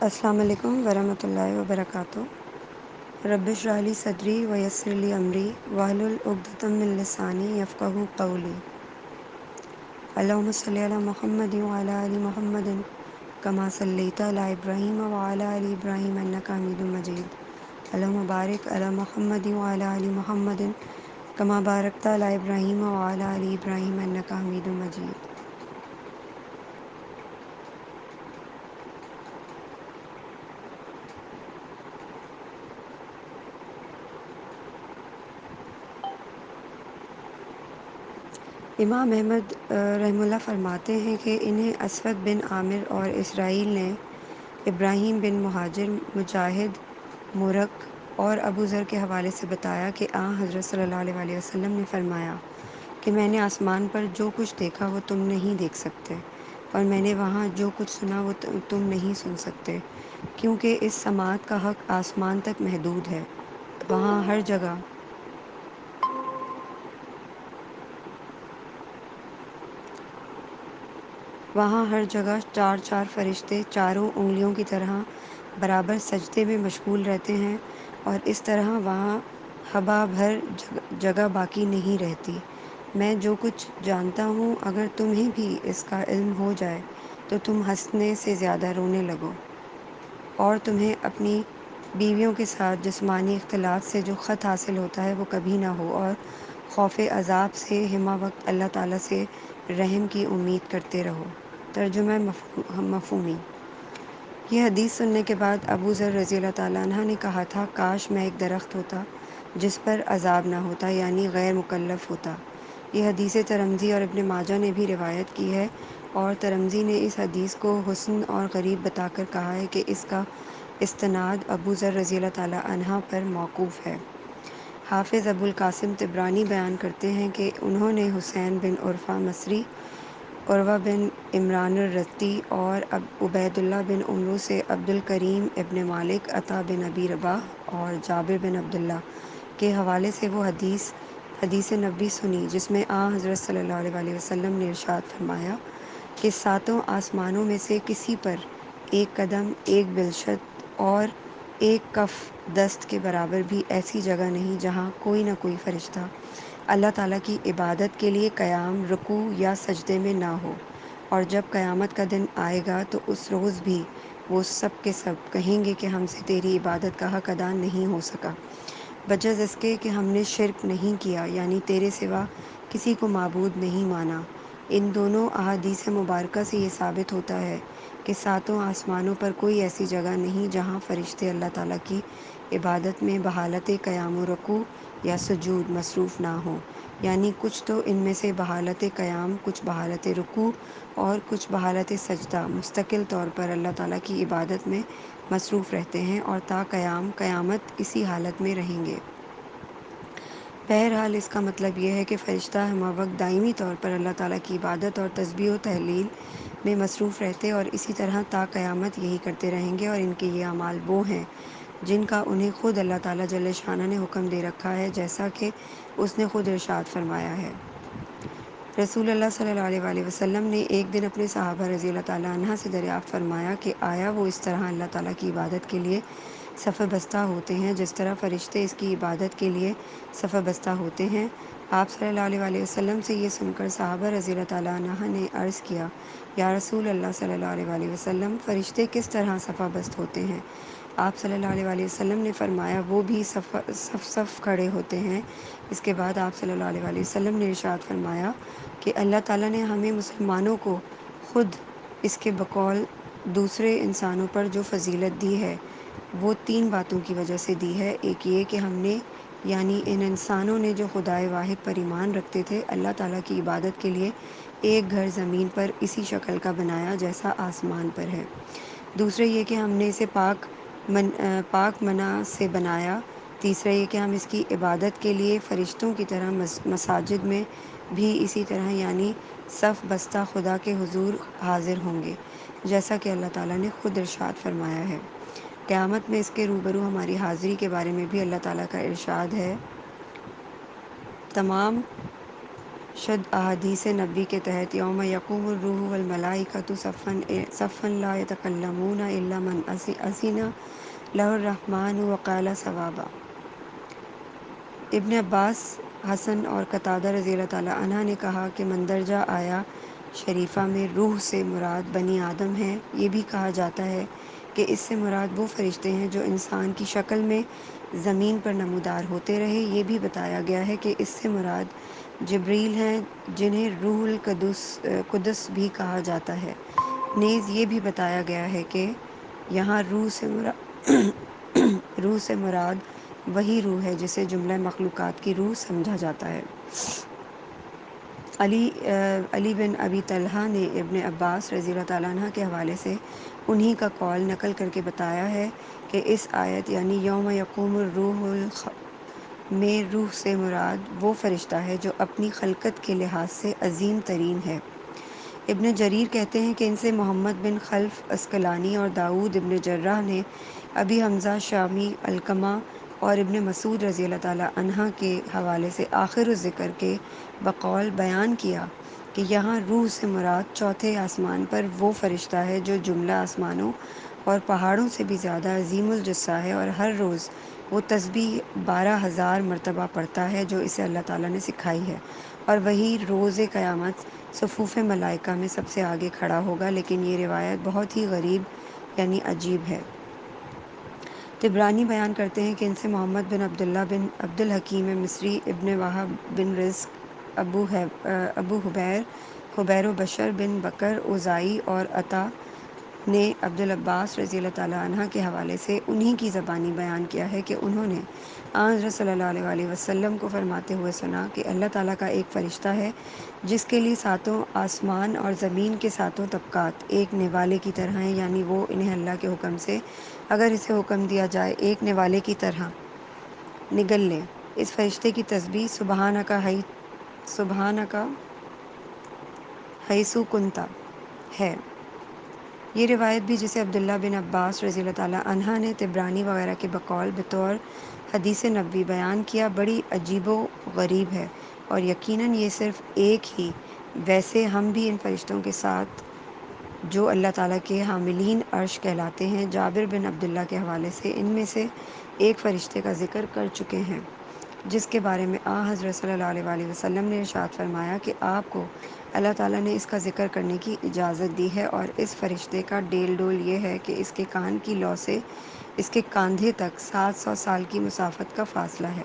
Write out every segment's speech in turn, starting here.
السلام علیکم ورحمۃ اللہ وبرکاتہ۔ رب اشرح لی صدری ویسر لی امری واحلل عقدۃ من لسانی یفقہوا قولی۔ اللہم صلی علی محمد وعلی آل محمد کما صلیت علی ابراہیم وعلی آل ابراہیم انک حمید مجید۔ اللہم بارک علی محمد وعلی آل محمد کما بارکت علی ابراہیم وعلی آل ابراہیم انک حمید مجید۔ امام احمد رحمہ اللہ فرماتے ہیں کہ انہیں اسود بن عامر اور اسرائیل نے ابراہیم بن مہاجر، مجاہد، مرک اور ابو ذر کے حوالے سے بتایا کہ حضرت صلی اللہ علیہ وسلم نے فرمایا کہ میں نے آسمان پر جو کچھ دیکھا وہ تم نہیں دیکھ سکتے، اور میں نے وہاں جو کچھ سنا وہ تم نہیں سن سکتے، کیونکہ اس سماعت کا حق آسمان تک محدود ہے۔ وہاں ہر جگہ چار چار فرشتے چاروں انگلیوں کی طرح برابر سجدے میں مشغول رہتے ہیں، اور اس طرح وہاں ہوا بھر جگہ باقی نہیں رہتی۔ میں جو کچھ جانتا ہوں اگر تمہیں بھی اس کا علم ہو جائے تو تم ہنسنے سے زیادہ رونے لگو، اور تمہیں اپنی بیویوں کے ساتھ جسمانی اختلاط سے جو خط حاصل ہوتا ہے وہ کبھی نہ ہو، اور خوف عذاب سے ہمہ وقت اللہ تعالیٰ سے رحم کی امید کرتے رہو۔ ترجمہ مفہومی۔ یہ حدیث سننے کے بعد ابو ذر رضی اللہ تعالیٰ عنہ نے کہا تھا، کاش میں ایک درخت ہوتا جس پر عذاب نہ ہوتا، یعنی غیر مکلف ہوتا۔ یہ حدیث ترمذی اور ابن ماجہ نے بھی روایت کی ہے، اور ترمذی نے اس حدیث کو حسن اور غریب بتا کر کہا ہے کہ اس کا استناد ابو ذر رضی اللہ تعالیٰ عنہ پر موقوف ہے۔ حافظ ابو القاسم طبرانی بیان کرتے ہیں کہ انہوں نے حسین بن عرفہ مصری، عروہ بن عمران الرزی اور عبید اللہ بن عمرو سے عبد الکریم ابن مالک، عطا بن ابی رباح اور جابر بن عبداللہ کے حوالے سے وہ حدیث نبوی سنی جس میں حضرت صلی اللہ علیہ وسلم نے ارشاد فرمایا کہ ساتوں آسمانوں میں سے کسی پر ایک قدم، ایک بلشت اور ایک کف دست کے برابر بھی ایسی جگہ نہیں جہاں کوئی نہ کوئی فرشتہ اللہ تعالیٰ کی عبادت کے لیے قیام، رکوع یا سجدے میں نہ ہو، اور جب قیامت کا دن آئے گا تو اس روز بھی وہ سب کے سب کہیں گے کہ ہم سے تیری عبادت کا حق ادا نہیں ہو سکا، بجز اس کے کہ ہم نے شرک نہیں کیا، یعنی تیرے سوا کسی کو معبود نہیں مانا۔ ان دونوں احادیث مبارکہ سے یہ ثابت ہوتا ہے کہ ساتوں آسمانوں پر کوئی ایسی جگہ نہیں جہاں فرشتے اللہ تعالیٰ کی عبادت میں بحالت قیام و رکوع یا سجود مصروف نہ ہوں، یعنی کچھ تو ان میں سے بحالت قیام، کچھ بحالت رکوع اور کچھ بحالت سجدہ مستقل طور پر اللہ تعالیٰ کی عبادت میں مصروف رہتے ہیں اور تا قیامت اسی حالت میں رہیں گے۔ بہرحال اس کا مطلب یہ ہے کہ فرشتہ ہمہ وقت دائمی طور پر اللہ تعالیٰ کی عبادت اور تسبیح و تحلیل میں مصروف رہتے اور اسی طرح تا قیامت یہی کرتے رہیں گے، اور ان کے یہ اعمال وہ ہیں جن کا انہیں خود اللہ تعالیٰ جل شانہ نے حکم دے رکھا ہے، جیسا کہ اس نے خود ارشاد فرمایا ہے۔ رسول اللہ صلی اللہ علیہ وسلم نے ایک دن اپنے صحابہ رضی اللہ تعالیٰ عنہ سے دریافت فرمایا کہ آیا وہ اس طرح اللہ تعالیٰ کی عبادت کے لیے صف بستہ ہوتے ہیں جس طرح فرشتے اس کی عبادت کے لیے صف بستہ ہوتے ہیں؟ آپ صلی اللہ علیہ وسلم سے یہ سن کر صحابہ رضی اللہ تعالیٰ عنہ نے عرض کیا، یا رسول اللہ صلی اللہ علیہ وسلم، فرشتے کس طرح صف بست ہوتے ہیں؟ آپ صلی اللہ علیہ وسلم نے فرمایا، وہ بھی صف کھڑے ہوتے ہیں۔ اس کے بعد آپ صلی اللہ علیہ وسلم نے ارشاد فرمایا کہ اللہ تعالیٰ نے ہمیں مسلمانوں کو خود اس کے بقول دوسرے انسانوں پر جو فضیلت دی ہے وہ تین باتوں کی وجہ سے دی ہے۔ ایک یہ کہ ہم نے، یعنی ان انسانوں نے جو خدائے واحد پر ایمان رکھتے تھے، اللہ تعالیٰ کی عبادت کے لیے ایک گھر زمین پر اسی شکل کا بنایا جیسا آسمان پر ہے۔ دوسرے یہ کہ ہم نے اسے پاک منع سے بنایا۔ تیسرا یہ کہ ہم اس کی عبادت کے لیے فرشتوں کی طرح مساجد میں بھی اسی طرح، یعنی صف بستہ خدا کے حضور حاضر ہوں گے، جیسا کہ اللہ تعالیٰ نے خود ارشاد فرمایا ہے۔ قیامت میں اس کے روبرو ہماری حاضری کے بارے میں بھی اللہ تعالیٰ کا ارشاد ہے، تمام شد احادیث نبی کے تحت یوم یقوم الروح والملائکۃ صفا لا یتکلمون الا من اذن لہ الرحمن وقال صوابا۔ ابن عباس، حسن اور قتادہ رضی اللہ تعالی عنہ نے کہا کہ مندرجہ آیا شریفہ میں روح سے مراد بنی آدم ہے۔ یہ بھی کہا جاتا ہے کہ اس سے مراد وہ فرشتے ہیں جو انسان کی شکل میں زمین پر نمودار ہوتے رہے۔ یہ بھی بتایا گیا ہے کہ اس سے مراد جبریل ہیں جنہیں روح القدس بھی کہا جاتا ہے۔ نیز یہ بھی بتایا گیا ہے کہ یہاں روح سے مراد وہی روح ہے جسے جملہ مخلوقات کی روح سمجھا جاتا ہے۔ علی بن ابی طلحہ نے ابن عباس رضی اللہ تعالیٰ عنہ کے حوالے سے انہی کا قول نقل کر کے بتایا ہے کہ اس آیت یعنی یوم یقوم الروح میں روح سے مراد وہ فرشتہ ہے جو اپنی خلقت کے لحاظ سے عظیم ترین ہے۔ ابن جریر کہتے ہیں کہ ان سے محمد بن خلف عسقلانی اور داؤد ابن جرح نے ابی حمزہ شامی، علقمہ اور ابن مسعود رضی اللہ تعالیٰ عنہ کے حوالے سے آخر الذکر کے بقول بیان کیا کہ یہاں روح سے مراد چوتھے آسمان پر وہ فرشتہ ہے جو جملہ آسمانوں اور پہاڑوں سے بھی زیادہ عظیم الجثہ ہے، اور ہر روز وہ تسبیح 12,000 مرتبہ پڑھتا ہے جو اسے اللہ تعالیٰ نے سکھائی ہے، اور وہی روز قیامت صفوف ملائکہ میں سب سے آگے کھڑا ہوگا۔ لیکن یہ روایت بہت ہی غریب یعنی عجیب ہے۔ طبرانی بیان کرتے ہیں کہ ان سے محمد بن عبداللہ بن عبد الحکیم مصری، ابن وہب بن رزق، ابو حبیر و بشر بن بکر اوزائی اور عطا نے عبدالعباس رضی اللہ تعالیٰ عنہ کے حوالے سے انہی کی زبانی بیان کیا ہے کہ انہوں نے حضرت صلی اللہ علیہ وآلہ وسلم کو فرماتے ہوئے سنا کہ اللہ تعالیٰ کا ایک فرشتہ ہے جس کے لیے ساتوں آسمان اور زمین کے ساتوں طبقات ایک نوالے کی طرح ہیں، یعنی وہ انہیں اللہ کے حکم سے اگر اسے حکم دیا جائے ایک نوالے کی طرح نگل لے۔ اس فرشتے کی تسبیح سبحانک حیث کنت ہے۔ یہ روایت بھی جسے عبداللہ بن عباس رضی اللہ تعالیٰ عنہ نے طبرانی وغیرہ کے بقول بطور حدیث نبوی بیان کیا، بڑی عجیب و غریب ہے، اور یقیناً یہ صرف ایک ہی۔ ویسے ہم بھی ان فرشتوں کے ساتھ جو اللہ تعالیٰ کے حاملین عرش کہلاتے ہیں، جابر بن عبداللہ کے حوالے سے ان میں سے ایک فرشتے کا ذکر کر چکے ہیں جس کے بارے میں حضرت صلی اللہ علیہ وآلہ وسلم نے ارشاد فرمایا کہ آپ کو اللہ تعالیٰ نے اس کا ذکر کرنے کی اجازت دی ہے، اور اس فرشتے کا ڈیل ڈول یہ ہے کہ اس کے کان کی لو سے اس کے کاندھے تک 700 سال کی مسافت کا فاصلہ ہے۔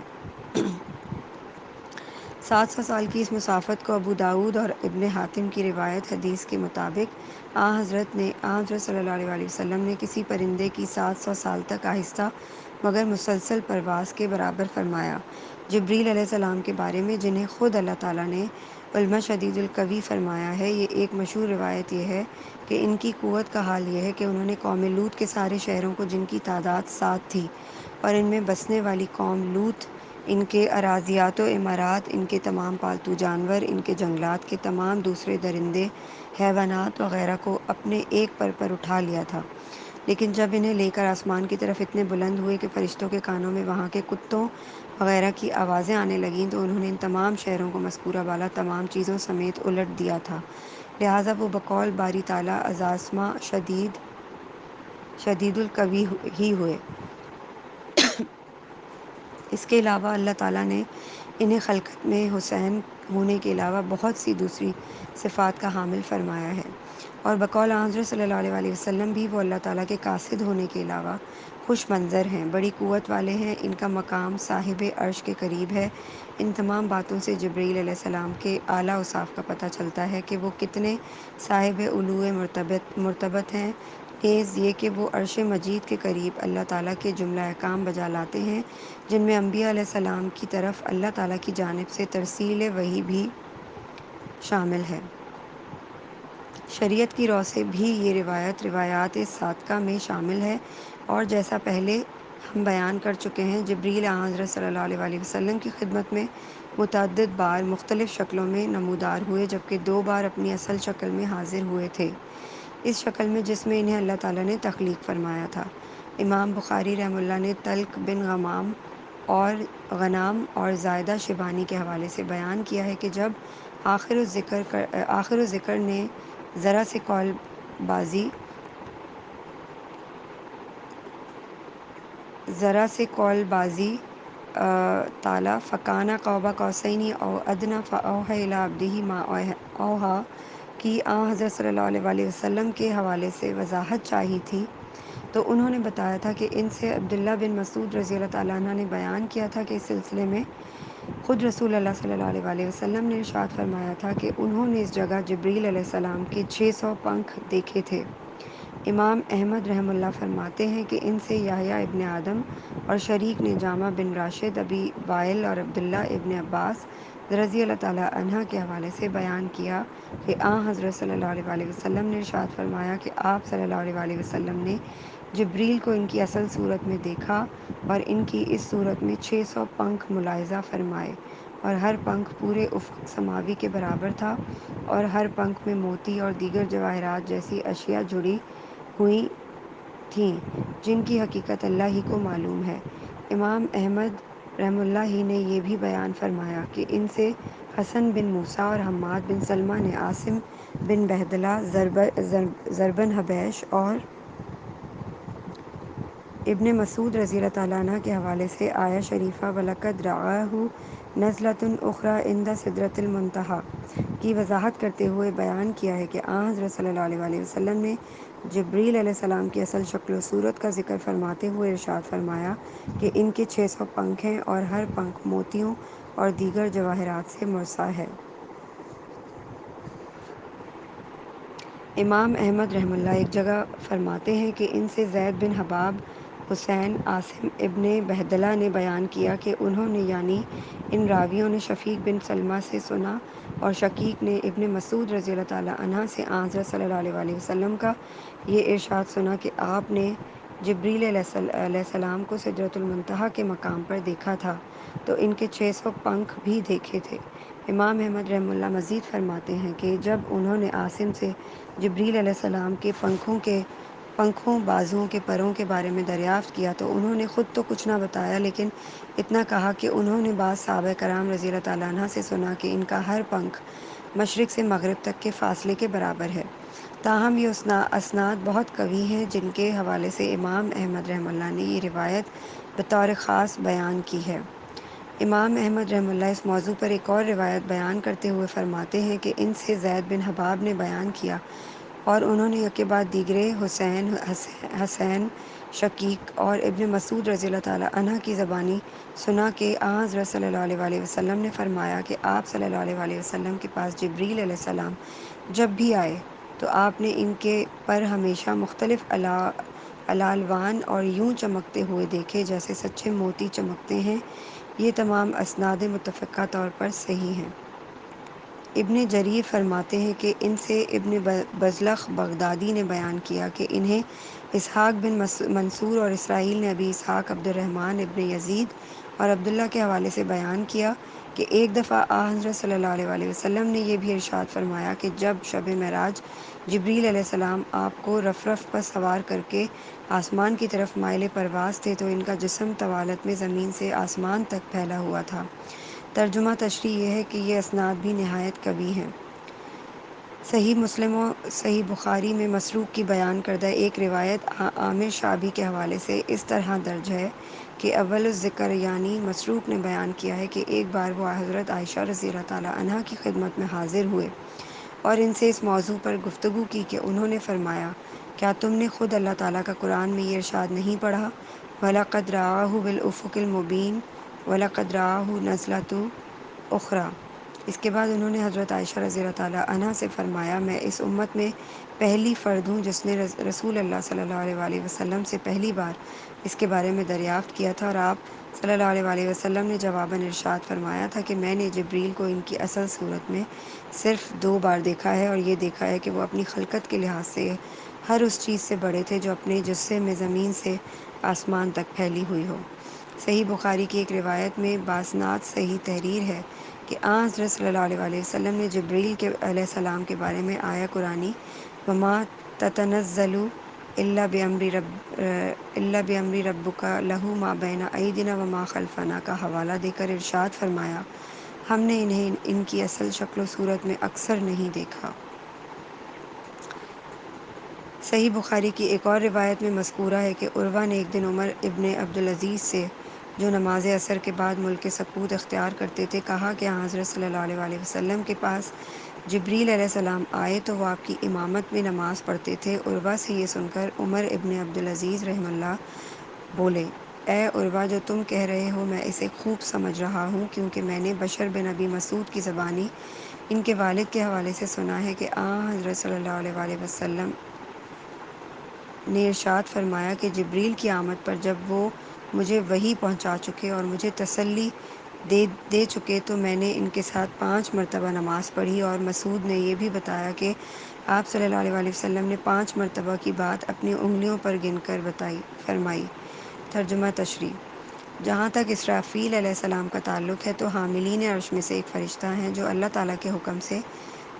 700 سال کی اس مسافت کو ابو داؤد اور ابن حاتم کی روایت حدیث کے مطابق حضرت صلی اللہ علیہ وآلہ وسلم نے کسی پرندے کی 700 سال تک آہستہ مگر مسلسل پرواز کے برابر فرمایا۔ جبریل علیہ السلام کے بارے میں جنہیں خود اللہ تعالیٰ نے علم شدید القوی فرمایا ہے، یہ ایک مشہور روایت یہ ہے کہ ان کی قوت کا حال یہ ہے کہ انہوں نے قوم لوط کے سارے شہروں کو جن کی تعداد 7 تھی اور ان میں بسنے والی قوم لوط، ان کے اراضیات و عمارات، ان کے تمام پالتو جانور، ان کے جنگلات کے تمام دوسرے درندے حیوانات وغیرہ کو اپنے ایک پر اٹھا لیا تھا، لیکن جب انہیں لے کر آسمان کی طرف اتنے بلند ہوئے کہ فرشتوں کے کانوں میں وہاں کے کتوں وغیرہ کی آوازیں آنے لگیں تو انہوں نے ان تمام شہروں کو مذکورہ بالا تمام چیزوں سمیت الٹ دیا تھا، لہٰذا وہ بقول باری تعالیٰ ازاسما شدید القوی ہی ہوئے۔ اس کے علاوہ اللہ تعالیٰ نے انہیں خلقت میں حسین ہونے کے علاوہ بہت سی دوسری صفات کا حامل فرمایا ہے، اور بقول حضرت صلی اللہ علیہ وآلہ وسلم بھی وہ اللہ تعالیٰ کے قاصد ہونے کے علاوہ خوش منظر ہیں، بڑی قوت والے ہیں، ان کا مقام صاحب عرش کے قریب ہے۔ ان تمام باتوں سے جبریل علیہ السلام کے اعلیٰ اوصاف کا پتہ چلتا ہے کہ وہ کتنے صاحب علو مرتبت ہیں، نیز یہ کہ وہ عرش مجید کے قریب اللہ تعالیٰ کے جملہ احکام بجا لاتے ہیں جن میں انبیاء علیہ السلام کی طرف اللہ تعالیٰ کی جانب سے ترسیل وحی بھی شامل ہے۔ شریعت کی رو سے بھی یہ روایات صادقہ میں شامل ہے، اور جیسا پہلے ہم بیان کر چکے ہیں، جبریل حضرت صلی اللہ علیہ وآلہ وسلم کی خدمت میں متعدد بار مختلف شکلوں میں نمودار ہوئے، جبکہ 2 بار اپنی اصل شکل میں حاضر ہوئے تھے، اس شکل میں جس میں انہیں اللہ تعالیٰ نے تخلیق فرمایا تھا۔ امام بخاری رحمہ اللہ نے طلق بن غنام اور زائدہ شیبانی کے حوالے سے بیان کیا ہے کہ جب آخر و ذکر نے ذرا سے قول بازی تالا فکانہ قاب قوسین او ادنی فاوحی الی عبدہ ما اوحی کی حضرت صلی اللہ علیہ وسلم کے حوالے سے وضاحت چاہی تھی، تو انہوں نے بتایا تھا کہ ان سے عبداللہ بن مسعود رضی اللہ تعالیٰ عنہ نے بیان کیا تھا کہ اس سلسلے میں خود رسول اللہ صلی اللہ علیہ وسلم نے ارشاد فرمایا تھا کہ انہوں نے اس جگہ جبریل علیہ السلام کے 600 پنکھ دیکھے تھے۔ امام احمد رحمہ اللہ فرماتے ہیں کہ ان سے یحییٰ ابن آدم اور شریک نے جامع بن راشد، ابی وائل اور عبداللہ ابن عباس رضی اللہ تعالیٰ عنہ کے حوالے سے بیان کیا کہ حضرت صلی اللہ علیہ وسلم نے ارشاد فرمایا کہ آپ صلی اللہ علیہ وسلم نے جبریل کو ان کی اصل صورت میں دیکھا اور ان کی اس صورت میں 600 پنکھ ملاحظہ فرمائے، اور ہر پنکھ پورے افق سماوی کے برابر تھا، اور ہر پنکھ میں موتی اور دیگر جواہرات جیسی اشیاء جڑی ہوئی تھیں جن کی حقیقت اللہ ہی کو معلوم ہے۔ امام احمد رحمہ اللہ ہی نے یہ بھی بیان فرمایا کہ ان سے حسن بن موسیٰ اور حماد بن سلمہ نے عاصم بن بہدلہ، زربن حبیش اور ابن مسعود رضی اللہ تعالیٰ عنہ کے حوالے سے آیہ شریفہ وَلَقَدْ رَآهُ نَزْلَةً أُخْرَىٰ عِندَ سِدْرَةِ الْمُنتَهىٰ کی وضاحت کرتے ہوئے بیان کیا ہے کہ حضرت صلی اللہ علیہ وسلم نے جبریل علیہ السلام کی اصل شکل و صورت کا ذکر فرماتے ہوئے ارشاد فرمایا کہ ان کے 600 پنکھ ہیں اور ہر پنکھ موتیوں اور دیگر جواہرات سے مرصع ہے۔ امام احمد رحمہ اللہ ایک جگہ فرماتے ہیں کہ ان سے زید بن حباب، حسین، عاصم ابن بہدلہ نے بیان کیا کہ انہوں نے یعنی ان راویوں نے شقیق بن سلمہ سے سنا، اور شقیق نے ابن مسعود رضی اللہ تعالیٰ عنہ سے حضرت صلی اللہ علیہ وسلم کا یہ ارشاد سنا کہ آپ نے جبریل علیہ السلام کو سدرۃ المنتہیٰ کے مقام پر دیکھا تھا، تو ان کے 600 پنکھ بھی دیکھے تھے۔ امام احمد رحمہ اللہ مزید فرماتے ہیں کہ جب انہوں نے عاصم سے جبریل علیہ السلام کے پنکھوں، بازوؤں کے پروں کے بارے میں دریافت کیا تو انہوں نے خود تو کچھ نہ بتایا، لیکن اتنا کہا کہ انہوں نے بعض صحابہ کرام رضی اللہ تعالیٰ عنہ سے سنا کہ ان کا ہر پنکھ مشرق سے مغرب تک کے فاصلے کے برابر ہے۔ تاہم یہ اسناد بہت قوی ہیں جن کے حوالے سے امام احمد رحمہ اللہ نے یہ روایت بطور خاص بیان کی ہے۔ امام احمد رحمہ اللہ اس موضوع پر ایک اور روایت بیان کرتے ہوئے فرماتے ہیں کہ ان سے زید بن حباب نے بیان کیا اور انہوں نے یک بعد دیگرے حسین، شقیق اور ابن مسعود رضی اللہ تعالیٰ عنہ کی زبانی سنا کہ حضرت صلی اللہ علیہ وسلم نے فرمایا کہ آپ صلی اللہ علیہ وسلم کے پاس جبریل علیہ السلام جب بھی آئے تو آپ نے ان کے پر ہمیشہ مختلف الالوان اور یوں چمکتے ہوئے دیکھے جیسے سچے موتی چمکتے ہیں۔ یہ تمام اسناد متفقہ طور پر صحیح ہیں۔ ابن جریر فرماتے ہیں کہ ان سے ابن بزلخ بغدادی نے بیان کیا کہ انہیں اسحاق بن منصور اور اسرائیل نے ابی اسحاق عبد الرحمن ابن یزید اور عبداللہ کے حوالے سے بیان کیا کہ ایک دفعہ حضرت صلی اللہ علیہ وسلم نے یہ بھی ارشاد فرمایا کہ جب شب معراج جبریل علیہ السلام آپ کو رف پر سوار کر کے آسمان کی طرف مائل پرواز تھے تو ان کا جسم طوالت میں زمین سے آسمان تک پھیلا ہوا تھا۔ ترجمہ تشریح یہ ہے کہ یہ اسناد بھی نہایت قوی ہیں۔ صحیح مسلم و صحیح بخاری میں مسروق کی بیان کردہ ایک روایت عامر شعبی کے حوالے سے اس طرح درج ہے کہ اول الذکر یعنی مسروق نے بیان کیا ہے کہ ایک بار وہ حضرت عائشہ رضی اللہ تعالیٰ عنہ کی خدمت میں حاضر ہوئے اور ان سے اس موضوع پر گفتگو کی کہ انہوں نے فرمایا کیا تم نے خود اللہ تعالیٰ کا قرآن میں یہ ارشاد نہیں پڑھا وَلَقَدْ رَآهُ بِالْأُفُقِ الْمُبِينِ وَلَقَدْ رَآهُ نَزْلَةً أُخْرَىٰ۔ اس کے بعد انہوں نے حضرت عائشہ رضی اللہ تعالیٰ عنہ سے فرمایا میں اس امت میں پہلی فرد ہوں جس نے رسول اللہ صلی اللہ علیہ وسلم سے پہلی بار اس کے بارے میں دریافت کیا تھا، اور آپ صلی اللہ علیہ وسلم نے جواباً ارشاد فرمایا تھا کہ میں نے جبریل کو ان کی اصل صورت میں صرف 2 بار دیکھا ہے، اور یہ دیکھا ہے کہ وہ اپنی خلقت کے لحاظ سے ہر اس چیز سے بڑے تھے جو اپنے جسے میں زمین سے آسمان تک پھیلی ہوئی ہو۔ صحیح بخاری کی ایک روایت میں باسناد صحیح تحریر ہے کہ حضرت صلی اللہ علیہ وسلم نے جبریل علیہ السلام کے بارے میں آیہ قرآنی وَمَا تَتَنَزَّلُ إِلَّا بِأَمْرِ رَبِّكَ لَهُ مَا بَيْنَ أَيْدِینَا وَمَا خَلْفَنَا کا حوالہ دے کر ارشاد فرمایا ہم نے انہیں ان کی اصل شکل و صورت میں اکثر نہیں دیکھا۔ صحیح بخاری کی ایک اور روایت میں مذکورہ ہے کہ عروہ نے ایک دن عمر ابن عبدالعزیز سے، جو نماز عصر کے بعد ملک سکوت اختیار کرتے تھے، کہا کہ حضرت صلی اللہ علیہ وآلہ وسلم کے پاس جبریل علیہ السلام آئے تو وہ آپ کی امامت میں نماز پڑھتے تھے۔ عروہ سے یہ سن کر عمر ابن عبدالعزیز رحمہ اللہ بولے، اے عروہ، جو تم کہہ رہے ہو میں اسے خوب سمجھ رہا ہوں، کیونکہ میں نے بشر بن ابی مسعود کی زبانی ان کے والد کے حوالے سے سنا ہے کہ حضرت صلی اللہ علیہ وآلہ وسلم نے ارشاد فرمایا کہ جبریل کی آمد پر جب وہ مجھے وحی پہنچا چکے اور مجھے تسلی دے چکے تو میں نے ان کے ساتھ 5 مرتبہ نماز پڑھی۔ اور مسعود نے یہ بھی بتایا کہ آپ صلی اللہ علیہ وآلہ وسلم نے 5 مرتبہ کی بات اپنی انگلیوں پر گن کر فرمائی۔ ترجمہ تشریح: جہاں تک اسرافیل علیہ السلام کا تعلق ہے تو حاملین عرش میں سے ایک فرشتہ ہیں جو اللہ تعالیٰ کے حکم سے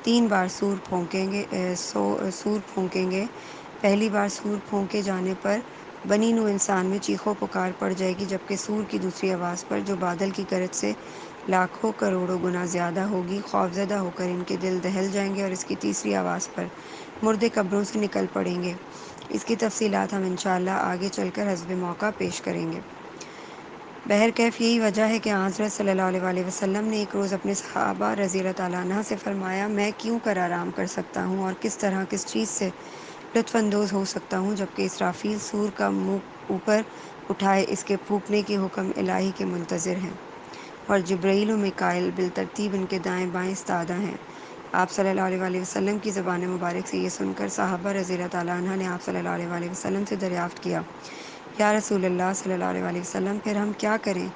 3 بار سور پھونکیں گے۔ پہلی بار سور پھونکے جانے پر بنی نوع انسان میں چیخ و پکار پڑ جائے گی، جبکہ سور کی دوسری آواز پر، جو بادل کی گرج سے لاکھوں کروڑوں گنا زیادہ ہوگی، خوفزدہ ہو کر ان کے دل دہل جائیں گے، اور اس کی تیسری آواز پر مردے قبروں سے نکل پڑیں گے۔ اس کی تفصیلات ہم انشاءاللہ آگے چل کر حسب موقع پیش کریں گے۔ بہرکیف یہی وجہ ہے کہ حضرت صلی اللہ علیہ وآلہ وسلم نے ایک روز اپنے صحابہ رضی اللہ تعالیٰ عنہ سے فرمایا، میں کیوں کر آرام کر سکتا ہوں اور کس طرح کس چیز سے لطف اندوز ہو سکتا ہوں، جبکہ اسرافیل سور کا منہ اوپر اٹھائے اس کے پھونکنے کے حکم الہی کے منتظر ہیں، اور جبرائیل و میکائیل بالترتیب ان کے دائیں بائیں ایستادہ ہیں۔ آپ صلی اللہ علیہ وآلہ وسلم کی زبان مبارک سے یہ سن کر صحابہ رضی اللہ تعالیٰ عنہ نے آپ صلی اللہ علیہ وآلہ وسلم سے دریافت کیا، یا رسول اللہ صلی اللہ علیہ وآلہ وسلم، پھر ہم کیا کریں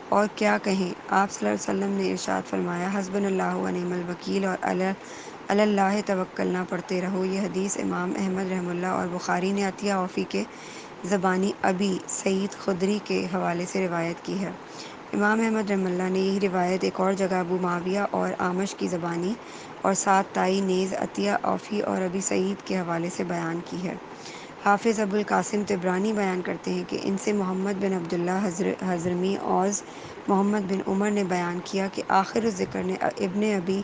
اور کیا کہیں؟ آپ صلی اللہ علیہ وسلم نے ارشاد فرمایا، حسبنا اللہ و نعم الوکیل، اور علی اللہ توکلنا پڑھتے رہو۔ یہ حدیث امام احمد رحمہ اللہ اور بخاری نے عطیہ عوفی کے زبانی ابی سعید خدری کے حوالے سے روایت کی ہے۔ امام احمد رحمہ اللہ نے یہی روایت ایک اور جگہ ابو معاویہ اور اعمش کی زبانی اور 7 تائی نیز عطیہ عوفی اور ابی سعید کے حوالے سے بیان کی ہے۔ حافظ ابو القاسم طبرانی بیان کرتے ہیں کہ ان سے محمد بن عبداللہ حضرمی اوس محمد بن عمر نے بیان کیا کہ آخر الذکر نے ابن ابی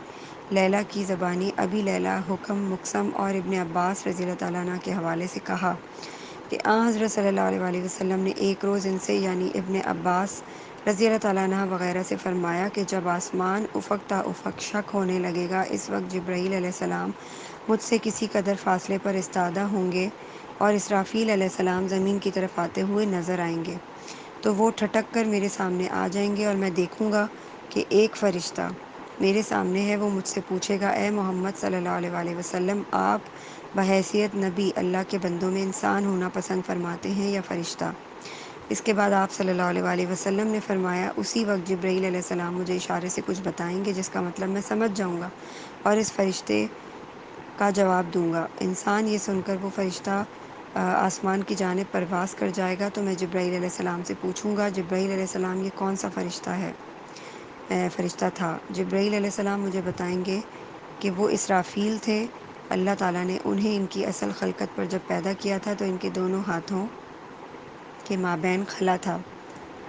لیلہ کی زبانی ابی لیلہ حکم مقسم اور ابن عباس رضی اللہ تعالیٰ عنہ کے حوالے سے کہا کہ حضرت صلی اللہ علیہ وآلہ وسلم نے ایک روز ان سے یعنی ابن عباس رضی اللہ تعالیٰ عنہ وغیرہ سے فرمایا کہ جب آسمان افق تا افق شق ہونے لگے گا، اس وقت جبرائیل علیہ السلام مجھ سے کسی قدر فاصلے پر ایستادہ ہوں گے اور اسرافیل علیہ السلام زمین کی طرف آتے ہوئے نظر آئیں گے، تو وہ ٹھٹک کر میرے سامنے آ جائیں گے اور میں دیکھوں گا کہ ایک فرشتہ میرے سامنے ہے۔ وہ مجھ سے پوچھے گا، اے محمد صلی اللہ علیہ وآلہ وسلم، آپ بحیثیت نبی اللہ کے بندوں میں انسان ہونا پسند فرماتے ہیں یا فرشتہ؟ اس کے بعد آپ صلی اللہ علیہ وآلہ وسلم نے فرمایا، اسی وقت جبرائیل علیہ السلام مجھے اشارے سے کچھ بتائیں گے جس کا مطلب میں سمجھ جاؤں گا اور اس فرشتے کا جواب دوں گا۔ انسان یہ سن کر وہ فرشتہ آسمان کی جانب پرواز کر جائے گا تو میں جبرائیل علیہ السلام سے پوچھوں گا، جبرائیل علیہ السلام، یہ کون سا فرشتہ تھا؟ جبرائیل علیہ السلام مجھے بتائیں گے کہ وہ اسرافیل تھے۔ اللہ تعالیٰ نے انہیں ان کی اصل خلقت پر جب پیدا کیا تھا تو ان کے دونوں ہاتھوں کے مابین خلا تھا،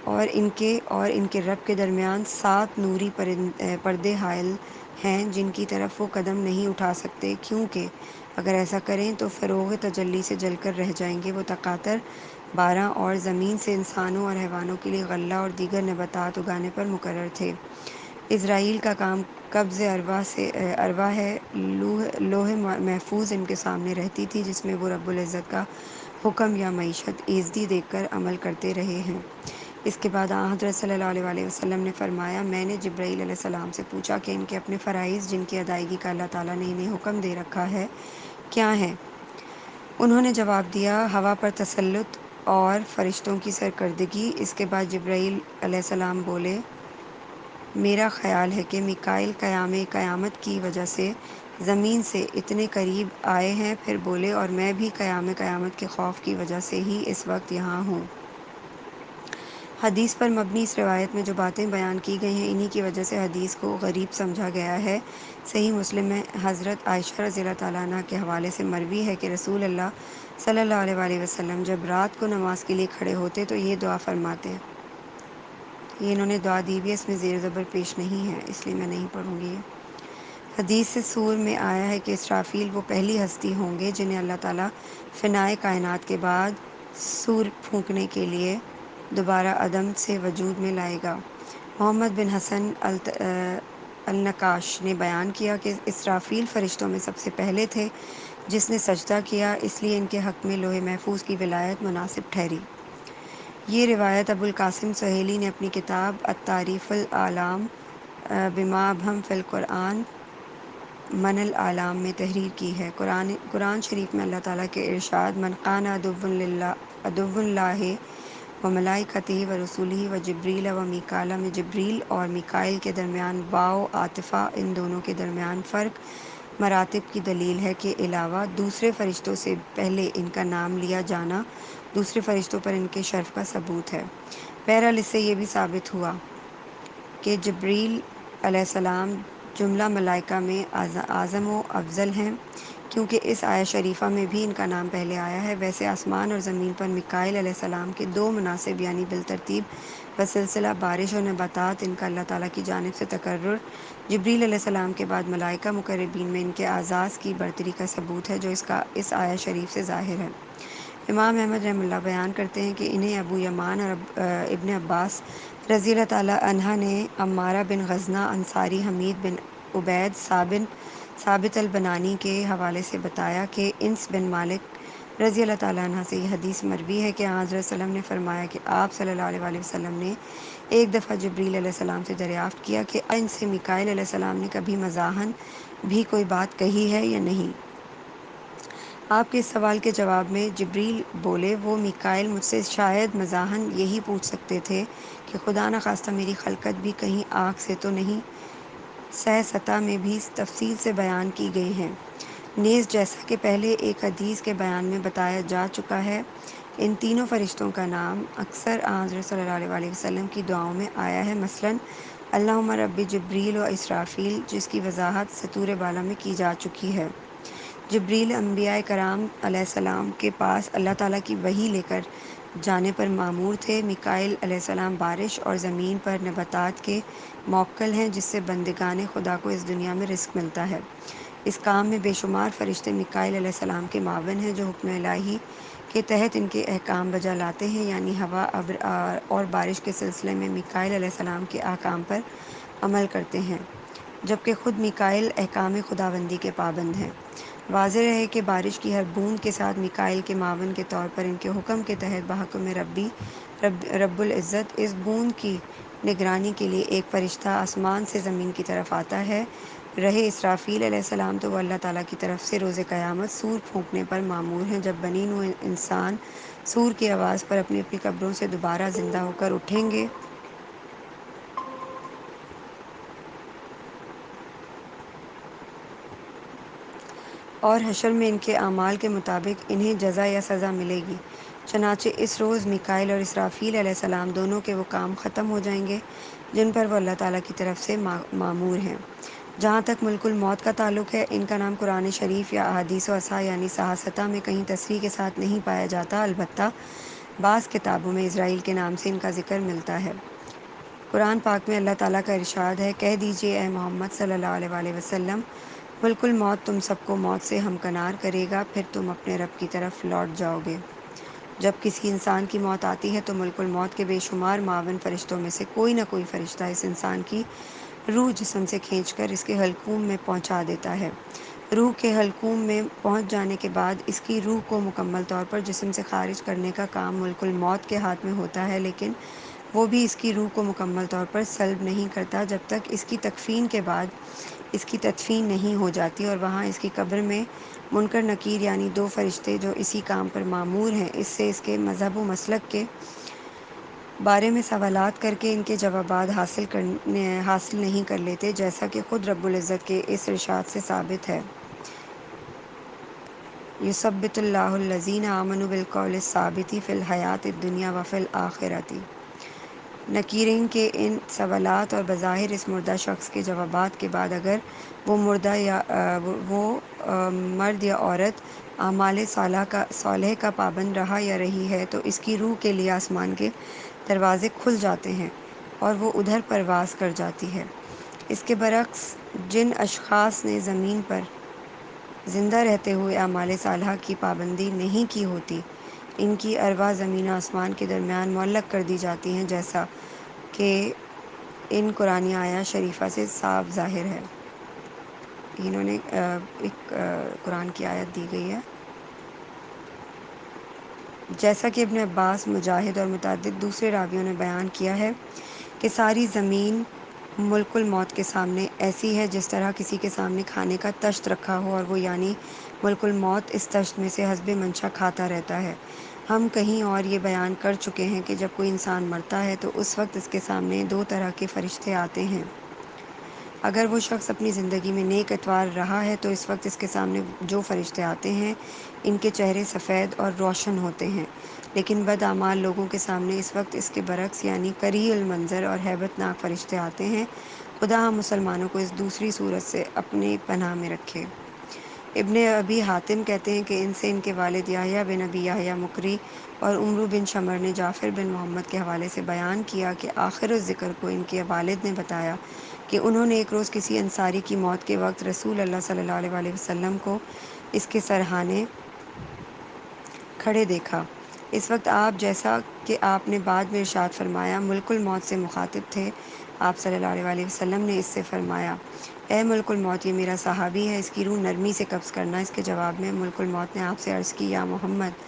اور ان کے رب کے درمیان 7 نوری پردے حائل ہیں جن کی طرف وہ قدم نہیں اٹھا سکتے، کیونکہ اگر ایسا کریں تو فروغ تجلی سے جل کر رہ جائیں گے۔ وہ تقاطر 12 اور زمین سے انسانوں اور حیوانوں کے لیے غلہ اور دیگر نباتات اگانے پر مقرر تھے۔ اسرائیل کا کام قبض ارواح ہے۔ لوح محفوظ ان کے سامنے رہتی تھی جس میں وہ رب العزت کا حکم یا معیشت ایزدی دیکھ کر عمل کرتے رہے ہیں۔ اس کے بعد حضرت صلی اللہ علیہ وآلہ وسلم نے فرمایا، میں نے جبرائیل علیہ السلام سے پوچھا کہ ان کے اپنے فرائض جن کی ادائیگی کا اللہ تعالیٰ نے انہیں حکم دے رکھا ہے کیا ہیں؟ انہوں نے جواب دیا، ہوا پر تسلط اور فرشتوں کی سرکردگی۔ اس کے بعد جبرائیل علیہ السلام بولے، میرا خیال ہے کہ میکائیل قیامت کی وجہ سے زمین سے اتنے قریب آئے ہیں۔ پھر بولے، اور میں بھی قیامت کے خوف کی وجہ سے ہی اس وقت یہاں ہوں۔ حدیث پر مبنی اس روایت میں جو باتیں بیان کی گئی ہیں انہی کی وجہ سے حدیث کو غریب سمجھا گیا ہے۔ صحیح مسلم میں حضرت عائشہ رضی اللہ تعالیٰ عنہ کے حوالے سے مروی ہے کہ رسول اللہ صلی اللہ علیہ وآلہ وسلم جب رات کو نماز کے لیے کھڑے ہوتے تو یہ دعا فرماتے، یہ انہوں نے دعا دی بھی ہے، اس میں زیر زبر پیش نہیں ہے، اس لیے میں نہیں پڑھوں گی۔ حدیث سور میں آیا ہے کہ اسرافیل وہ پہلی ہستی ہوں گے جنہیں اللہ تعالیٰ فنائے کائنات کے بعد سور پھونکنے کے لیے دوبارہ عدم سے وجود میں لائے گا۔ محمد بن حسن النقاش نے بیان کیا کہ اسرافیل فرشتوں میں سب سے پہلے تھے جس نے سجدہ کیا، اس لیے ان کے حق میں لوح محفوظ کی ولایت مناسب ٹھہری۔ یہ روایت ابو القاسم سہیلی نے اپنی کتاب التعریف الاعلام بما ابہم فی القرآن من العالم میں تحریر کی ہے۔ قرآن شریف میں اللہ تعالیٰ کے ارشاد من کان عدو اللہ و ملائکتہ و رسولہ و جبریل و میکال میں جبریل اور میکائل کے درمیان واو عاطفہ، ان دونوں کے درمیان فرق مراتب کی دلیل ہے کے علاوہ دوسرے فرشتوں سے پہلے ان کا نام لیا جانا دوسرے فرشتوں پر ان کے شرف کا ثبوت ہے۔ بہرحال اس سے یہ بھی ثابت ہوا کہ جبریل علیہ السلام جملہ ملائکہ میں اعظم و افضل ہیں، کیونکہ اس آیت شریفہ میں بھی ان کا نام پہلے آیا ہے۔ ویسے آسمان اور زمین پر میکائیل علیہ السلام کے دو مناصب یعنی بالترتیب بسلسلہ بارش اور نباتات، ان کا اللہ تعالیٰ کی جانب سے تقرر، جبریل علیہ السلام کے بعد ملائکہ مقربین میں ان کے اعزاز کی برتری کا ثبوت ہے جو اس آیت شریف سے ظاہر ہے۔ امام احمد رحمہ اللہ بیان کرتے ہیں کہ انہیں ابو یمان اور ابن عباس رضی اللہ تعالیٰ عنہ نے عمارہ بن غزنہ انصاری، حمید بن عبید ثابت البنانی کے حوالے سے بتایا کہ انس بن مالک رضی اللہ تعالیٰ عنہ سے یہ حدیث مروی ہے کہ حضرت صلی اللہ علیہ وسلم نے فرمایا کہ آپ صلی اللہ علیہ وآلہ وسلم نے ایک دفعہ جبریل علیہ السلام سے دریافت کیا کہ ان سے میکائیل علیہ السلام نے کبھی مزاحاً بھی کوئی بات کہی ہے یا نہیں۔ آپ کے اس سوال کے جواب میں جبریل بولے وہ میکائیل مجھ سے شاید مزاحاً یہی پوچھ سکتے تھے کہ خدا نخواستہ میری خلقت بھی کہیں آنکھ سے تو نہیں، سہ سطح میں بھی تفصیل سے بیان کی گئی ہیں۔ نیز جیسا کہ پہلے ایک حدیث کے بیان میں بتایا جا چکا ہے، ان تینوں فرشتوں کا نام اکثر حضرت صلی اللہ علیہ وآلہ وسلم کی دعاؤں میں آیا ہے، مثلاً اللہم رب جبریل و اسرافیل، جس کی وضاحت سطور بالا میں کی جا چکی ہے۔ جبریل انبیاء کرام علیہ السلام کے پاس اللہ تعالیٰ کی وحی لے کر جانے پر مامور تھے۔ میکائیل علیہ السلام بارش اور زمین پر نباتات کے موکل ہیں جس سے بندگان خدا کو اس دنیا میں رزق ملتا ہے۔ اس کام میں بے شمار فرشتے میکائیل علیہ السلام کے معاون ہیں جو حکم الہی کے تحت ان کے احکام بجا لاتے ہیں، یعنی ہوا، ابر اور بارش کے سلسلے میں میکائیل علیہ السلام کے احکام پر عمل کرتے ہیں، جبکہ خود میکائیل احکام خداوندی کے پابند ہیں۔ واضح ہے کہ بارش کی ہر بوند کے ساتھ میکائیل کے معاون کے طور پر ان کے حکم کے تحت بحکم رب العزت اس بوند کی نگرانی کے لیے ایک فرشتہ آسمان سے زمین کی طرف آتا ہے۔ رہے اسرافیل علیہ السلام تو وہ اللہ تعالیٰ کی طرف سے روز قیامت سور پھونکنے پر مامور ہیں۔ جب بنی نوع انسان سور کی آواز پر اپنی اپنی قبروں سے دوبارہ زندہ ہو کر اٹھیں گے اور حشر میں ان کے اعمال کے مطابق انہیں جزا یا سزا ملے گی، چنانچہ اس روز میکائیل اور اسرافیل علیہ السلام دونوں کے وہ کام ختم ہو جائیں گے جن پر وہ اللہ تعالیٰ کی طرف سے مامور ہیں۔ جہاں تک ملک الموت کا تعلق ہے، ان کا نام قرآن شریف یا احادیث و اصحاح یعنی صحافتہ میں کہیں تصریح کے ساتھ نہیں پایا جاتا، البتہ بعض کتابوں میں اسرائیل کے نام سے ان کا ذکر ملتا ہے۔ قرآن پاک میں اللہ تعالیٰ کا ارشاد ہے، کہہ دیجئے اے محمد صلی اللہ علیہ وآلہ وسلم، ملک الموت تم سب کو موت سے ہمکنار کرے گا، پھر تم اپنے رب کی طرف لوٹ جاؤ گے۔ جب کسی انسان کی موت آتی ہے تو ملک الموت کے بے شمار معاون فرشتوں میں سے کوئی نہ کوئی فرشتہ اس انسان کی روح جسم سے کھینچ کر اس کے حلقوم میں پہنچا دیتا ہے۔ روح کے حلقوم میں پہنچ جانے کے بعد اس کی روح کو مکمل طور پر جسم سے خارج کرنے کا کام ملک الموت کے ہاتھ میں ہوتا ہے، لیکن وہ بھی اس کی روح کو مکمل طور پر سلب نہیں کرتا جب تک اس کی تکفین کے بعد اس کی تدفین نہیں ہو جاتی اور وہاں اس کی قبر میں منکر نکیر یعنی دو فرشتے جو اسی کام پر مامور ہیں اس سے اس کے مذہب و مسلک کے بارے میں سوالات کر کے ان کے جوابات حاصل نہیں کر لیتے، جیسا کہ خود رب العزت کے اس ارشاد سے ثابت ہے، یثبت اللہ الذین آمنوا بالقول الثابت فی الحیاۃ الدنیا وفی الآخرۃ۔ نکیرین کے ان سوالات اور بظاہر اس مردہ شخص کے جوابات کے بعد اگر وہ مرد یا عورت اعمال صالح کا پابند رہا یا رہی ہے تو اس کی روح کے لیے آسمان کے دروازے کھل جاتے ہیں۔ اور وہ ادھر پرواز کر جاتی ہے۔ اس کے برعکس جن اشخاص نے زمین پر زندہ رہتے ہوئے اعمال صالحہ کی پابندی نہیں کی ہوتی، ان کی ارواح زمین و آسمان کے درمیان معلق کر دی جاتی ہیں، جیسا کہ ان قرآنی آیات شریفہ سے صاف ظاہر ہے۔ انہوں نے ایک قرآن کی آیت دی گئی ہے، جیسا کہ ابن عباس، مجاہد اور متعدد دوسرے راویوں نے بیان کیا ہے کہ ساری زمین ملک الموت کے سامنے ایسی ہے جس طرح کسی کے سامنے کھانے کا تشت رکھا ہو، اور وہ یعنی ملک الموت اس تشت میں سے حسب منشا کھاتا رہتا ہے۔ ہم کہیں اور یہ بیان کر چکے ہیں کہ جب کوئی انسان مرتا ہے تو اس وقت اس کے سامنے دو طرح کے فرشتے آتے ہیں۔ اگر وہ شخص اپنی زندگی میں نیک اتوار رہا ہے تو اس وقت اس کے سامنے جو فرشتے آتے ہیں ان کے چہرے سفید اور روشن ہوتے ہیں، لیکن بد اعمال لوگوں کے سامنے اس وقت اس کے برعکس یعنی کریہ المنظر اور ہیبت ناک فرشتے آتے ہیں۔ خدا ہم مسلمانوں کو اس دوسری صورت سے اپنی پناہ میں رکھے۔ ابن ابی حاتم کہتے ہیں کہ ان سے ان کے والد یحییٰ بن ابی یحییٰ مقری اور عمرو بن شمر نے جعفر بن محمد کے حوالے سے بیان کیا کہ آخر الذکر کو ان کے والد نے بتایا کہ انہوں نے ایک روز کسی انصاری کی موت کے وقت رسول اللہ صلی اللہ علیہ وآلہ وسلم کو اس کے سرہانے کھڑے دیکھا۔ اس وقت آپ، جیسا کہ آپ نے بعد میں ارشاد فرمایا، ملک الموت سے مخاطب تھے۔ آپ صلی اللہ علیہ وآلہ وسلم نے اس سے فرمایا، اے ملک الموت، یہ میرا صحابی ہے، اس کی روح نرمی سے قبض کرنا۔ اس کے جواب میں ملک الموت نے آپ سے عرض کی، یا محمد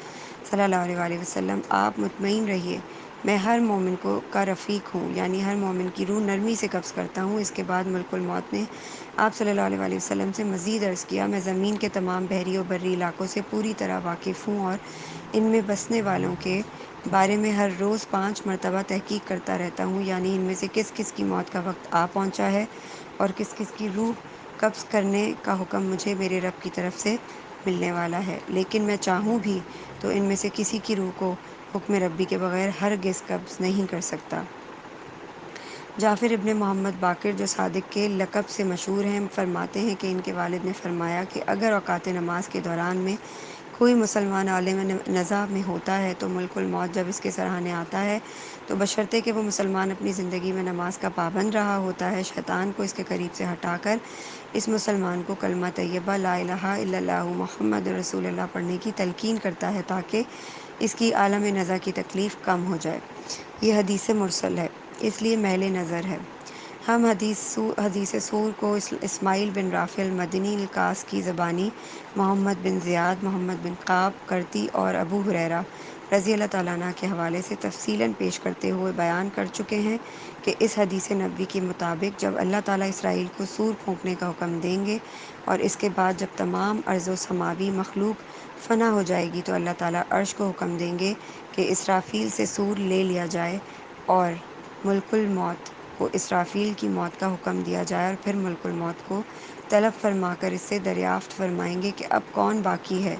صلی اللہ علیہ وآلہ وسلم، آپ مطمئن رہیے، میں ہر مومن کا رفیق ہوں، یعنی ہر مومن کی روح نرمی سے قبض کرتا ہوں۔ اس کے بعد ملک الموت نے آپ صلی اللہ علیہ وآلہ وسلم سے مزید عرض کیا، میں زمین کے تمام بحری و بری علاقوں سے پوری طرح واقف ہوں اور ان میں بسنے والوں کے بارے میں ہر روز 5 مرتبہ تحقیق کرتا رہتا ہوں، یعنی ان میں سے کس کس کی موت کا وقت آ پہنچا ہے اور کس کس کی روح قبض کرنے کا حکم مجھے میرے رب کی طرف سے ملنے والا ہے، لیکن میں چاہوں بھی تو ان میں سے کسی کی روح کو حکم ربی کے بغیر ہرگز قبض نہیں کر سکتا۔ جعفر ابن محمد باقر، جو صادق کے لقب سے مشہور ہیں، فرماتے ہیں کہ ان کے والد نے فرمایا کہ اگر اوقات نماز کے دوران میں کوئی مسلمان عالم نزا میں ہوتا ہے تو ملک الموت جب اس کے سرہانے آتا ہے تو بشرطے کہ وہ مسلمان اپنی زندگی میں نماز کا پابند رہا ہوتا ہے، شیطان کو اس کے قریب سے ہٹا کر اس مسلمان کو کلمہ طیبہ لا الہ الا اللہ محمد رسول اللہ پڑھنے کی تلقین کرتا ہے تاکہ اس کی عالم نزا کی تکلیف کم ہو جائے۔ یہ حدیث مرسل ہے، اس لیے محل نظر ہے۔ ہم حدیث سور کو اسماعیل بن رافع المدنی القاص کی زبانی، محمد بن زیاد، محمد بن قعب کرتی اور ابو ہریرہ رضی اللہ تعالیٰ عنہ کے حوالے سے تفصیلاً پیش کرتے ہوئے بیان کر چکے ہیں کہ اس حدیث نبوی کے مطابق جب اللہ تعالیٰ اسرائیل کو سور پھونکنے کا حکم دیں گے اور اس کے بعد جب تمام ارض و سماوی مخلوق فنا ہو جائے گی تو اللہ تعالیٰ عرش کو حکم دیں گے کہ اسرافیل سے سور لے لیا جائے، اور ملک الموت کو اسرافیل کی موت کا حکم دیا جائے، اور پھر ملک الموت کو طلب فرما کر اس سے دریافت فرمائیں گے کہ اب کون باقی ہے۔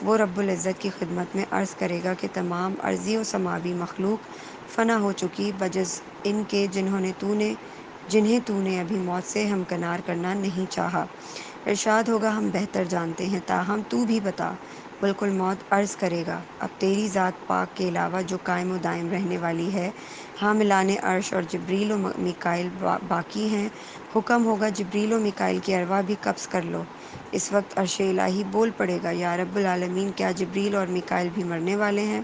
وہ رب العزت کی خدمت میں عرض کرے گا کہ تمام ارضی و سماوی مخلوق فنا ہو چکی بجز ان کے جنہیں تو نے ابھی موت سے ہمکنار کرنا نہیں چاہا۔ ارشاد ہوگا، ہم بہتر جانتے ہیں، تاہم تو بھی بتا۔ ملک الموت عرض کرے گا، اب تیری ذات پاک کے علاوہ جو قائم و دائم رہنے والی ہے، حاملان عرش اور جبریل و میکائیل باقی ہیں۔ حکم ہوگا، جبریل و میکائیل کی ارواح بھی قبض کر لو۔ اس وقت عرش الہی بول پڑے گا، یا رب العالمین، کیا جبریل اور میکائیل بھی مرنے والے ہیں؟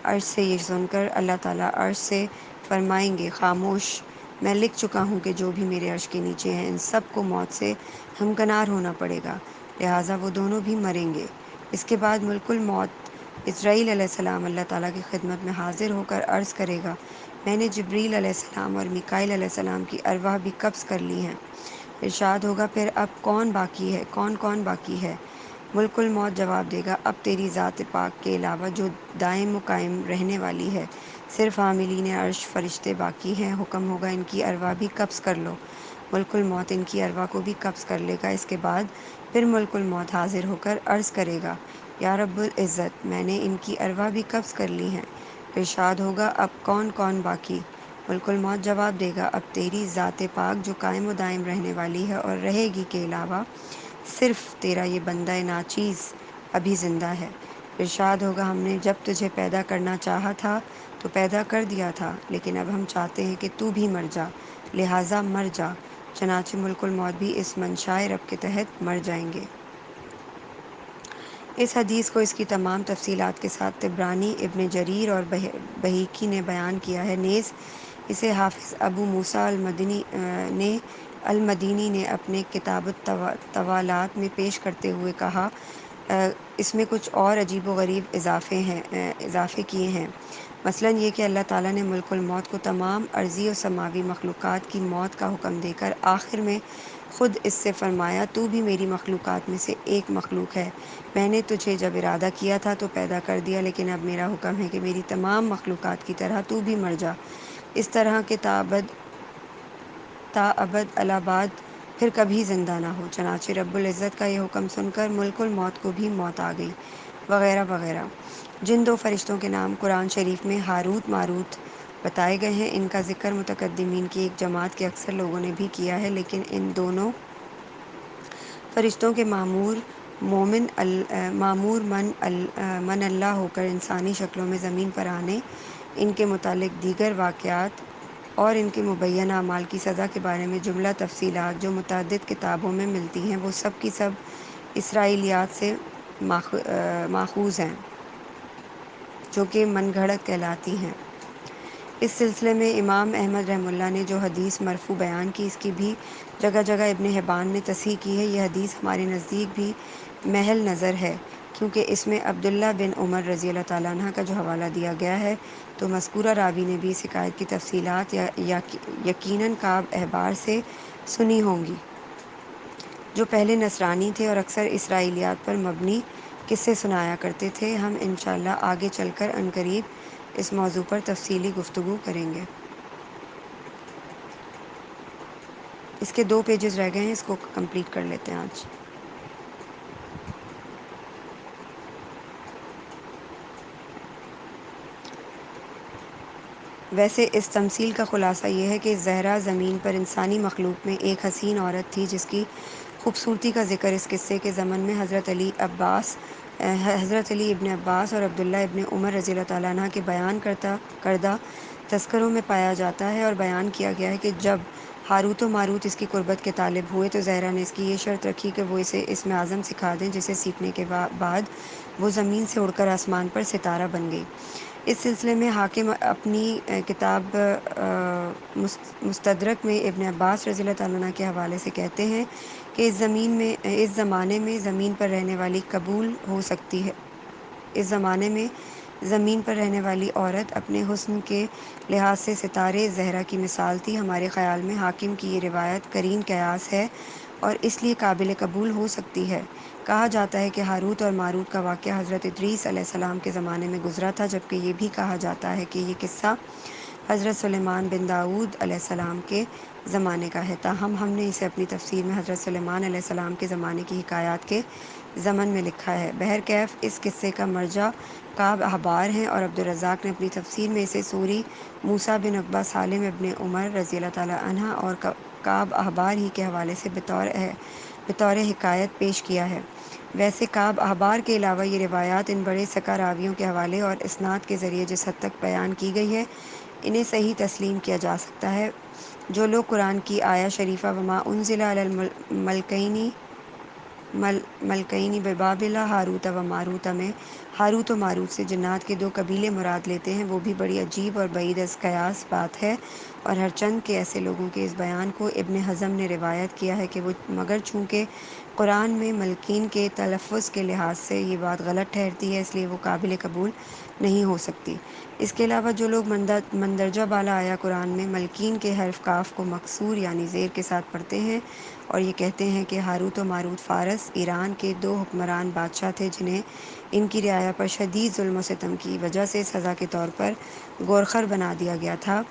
عرش سے یہ سن کر اللہ تعالیٰ عرش سے فرمائیں گے، خاموش، میں لکھ چکا ہوں کہ جو بھی میرے عرش کے نیچے ہیں ان سب کو موت سے ہمکنار ہونا پڑے گا، لہٰذا وہ دونوں بھی مریں گے۔ اس کے بعد ملک الموت اسرائیل علیہ السلام اللہ تعالیٰ کی خدمت میں حاضر ہو کر عرض کرے گا، میں نے جبریل علیہ السلام اور میکائیل علیہ السلام کی ارواح بھی قبض کر لی ہیں۔ ارشاد ہوگا، پھر اب کون باقی ہے؟ کون کون باقی ہے؟ ملک الموت جواب دے گا، اب تیری ذات پاک کے علاوہ جو دائم و قائم رہنے والی ہے، صرف حاملین عرش فرشتے باقی ہیں۔ حکم ہوگا، ان کی ارواح بھی قبض کر لو۔ ملک الموت ان کی ارواح کو بھی قبض کر لے گا۔ اس کے بعد پھر ملک الموت حاضر ہو کر عرض کرے گا، یا رب العزت، میں نے ان کی ارواح بھی قبض کر لی ہیں۔ ارشاد ہوگا، اب کون کون باقی؟ ملک الموت جواب دے گا، اب تیری ذات پاک جو قائم و دائم رہنے والی ہے اور رہے گی کے علاوہ صرف تیرا یہ بندہ ناچیز ابھی زندہ ہے۔ ارشاد ہوگا ہم نے جب تجھے پیدا کرنا چاہا تھا تو پیدا کر دیا تھا، لیکن اب ہم چاہتے ہیں کہ تو بھی مر جا، لہٰذا مر جا۔ چنانچہ ملک الموت بھی اس منشائے رب کے تحت مر جائیں گے۔ اس حدیث کو اس کی تمام تفصیلات کے ساتھ طبرانی، ابن جریر اور بہیقی نے بیان کیا ہے۔ نیز اسے حافظ ابو موسیٰ المدینی نے اپنے کتاب الطوالات میں پیش کرتے ہوئے کہا، اس میں کچھ اور عجیب و غریب اضافے کیے ہیں، مثلاً یہ کہ اللہ تعالیٰ نے ملک الموت کو تمام ارضی و سماوی مخلوقات کی موت کا حکم دے کر آخر میں خود اس سے فرمایا، تو بھی میری مخلوقات میں سے ایک مخلوق ہے، میں نے تجھے جب ارادہ کیا تھا تو پیدا کر دیا، لیکن اب میرا حکم ہے کہ میری تمام مخلوقات کی طرح تو بھی مر جا، اس طرح کہ تا ابد الآباد پھر کبھی زندہ نہ ہو۔ چنانچہ رب العزت کا یہ حکم سن کر ملک الموت کو بھی موت آ گئی، وغیرہ وغیرہ۔ جن دو فرشتوں کے نام قرآن شریف میں ہاروت ماروت بتائے گئے ہیں، ان کا ذکر متقدمین کی ایک جماعت کے اکثر لوگوں نے بھی کیا ہے، لیکن ان دونوں فرشتوں کے معمور من اللہ ہو کر انسانی شکلوں میں زمین پر آنے، ان کے متعلق دیگر واقعات اور ان کے مبینہ اعمال کی سزا کے بارے میں جملہ تفصیلات جو متعدد کتابوں میں ملتی ہیں، وہ سب کی سب اسرائیلیات سے ماخوذ ہیں، جو کہ من گھڑت کہلاتی ہیں۔ اس سلسلے میں امام احمد رحمہ اللہ نے جو حدیث مرفوع بیان کی، اس کی بھی جگہ جگہ ابن حبان نے تصحیح کی ہے۔ یہ حدیث ہمارے نزدیک بھی محل نظر ہے، کیونکہ اس میں عبداللہ بن عمر رضی اللہ تعالیٰ عنہ کا جو حوالہ دیا گیا ہے، تو مذکورہ راوی نے بھی اس حکایت کی تفصیلات یقیناً کعب احبار سے سنی ہوں گی، جو پہلے نصرانی تھے اور اکثر اسرائیلیات پر مبنی قصے سنایا کرتے تھے۔ ہم انشاءاللہ آگے چل کر عنقریب اس موضوع پر تفصیلی گفتگو کریں گے۔ اس کے 2 پیجز رہ گئے ہیں، اس کو کمپلیٹ کر لیتے ہیں آج۔ ویسے اس تمثیل کا خلاصہ یہ ہے کہ زہرا زمین پر انسانی مخلوق میں ایک حسین عورت تھی، جس کی خوبصورتی کا ذکر اس قصے کے ضمن میں حضرت علی ابن عباس اور عبداللہ ابن عمر رضی اللہ تعالیٰ عنہ کے بیان کردہ تذکروں میں پایا جاتا ہے، اور بیان کیا گیا ہے کہ جب ہاروت و ماروت اس کی قربت کے طالب ہوئے تو زہرا نے اس کی یہ شرط رکھی کہ وہ اسے اسم اعظم سکھا دیں، جسے سیکھنے کے بعد وہ زمین سے اڑ کر آسمان پر ستارہ بن گئی۔ اس سلسلے میں حاکم اپنی کتاب مستدرک میں ابن عباس رضی اللہ تعالیٰ عنہ کے حوالے سے کہتے ہیں کہ اس زمانے میں زمین پر رہنے والی قبول ہو سکتی ہے، اس زمانے میں زمین پر رہنے والی عورت اپنے حسن کے لحاظ سے ستارے زہرا کی مثال تھی۔ ہمارے خیال میں حاکم کی یہ روایت قرین قیاس ہے اور اس لیے قابل قبول ہو سکتی ہے۔ کہا جاتا ہے کہ ہاروت اور ماروت کا واقعہ حضرت ادریس علیہ السلام کے زمانے میں گزرا تھا، جبکہ یہ بھی کہا جاتا ہے کہ یہ قصہ حضرت سلیمان بن داؤد علیہ السلام کے زمانے کا ہے، تاہم ہم نے اسے اپنی تفسیر میں حضرت سلیمان علیہ السلام کے زمانے کی حکایات کے ضمن میں لکھا ہے۔ بہرکیف اس قصے کا مرجع کعب احبار ہیں، اور عبدالرزاق نے اپنی تفسیر میں اسے سوری موسیٰ بن عقبہ، سالم ابن عمر رضی اللہ تعالیٰ عنہ اور کعب احبار ہی کے حوالے سے بطور حکایت پیش کیا ہے۔ ویسے کعب احبار کے علاوہ یہ روایات ان بڑے ثقہ راویوں کے حوالے اور اسناد کے ذریعے جس حد تک بیان کی گئی ہے، انہیں صحیح تسلیم کیا جا سکتا ہے۔ جو لوگ قرآن کی آیہ شریفہ وما انزل علی الملکین ببابل ہاروت و ماروت میں ہاروت و ماروت سے جنات کے 2 قبیلے مراد لیتے ہیں، وہ بھی بڑی عجیب اور بعید از قیاس بات ہے، اور ہر چند کے ایسے لوگوں کے اس بیان کو ابن حزم نے روایت کیا ہے کہ مگر چونکہ قرآن میں ملکین کے تلفظ کے لحاظ سے یہ بات غلط ٹھہرتی ہے، اس لیے وہ قابل قبول نہیں ہو سکتی۔ اس کے علاوہ جو لوگ مندرجہ بالا آیا قرآن میں ملکین کے حرف کاف کو مکسور یعنی زیر کے ساتھ پڑھتے ہیں اور یہ کہتے ہیں کہ ہاروت و ماروت فارس ایران کے 2 حکمران بادشاہ تھے، جنہیں ان کی رعایا پر شدید ظلم و ستم کی وجہ سے سزا کے طور پر گورخر بنا دیا گیا تھا،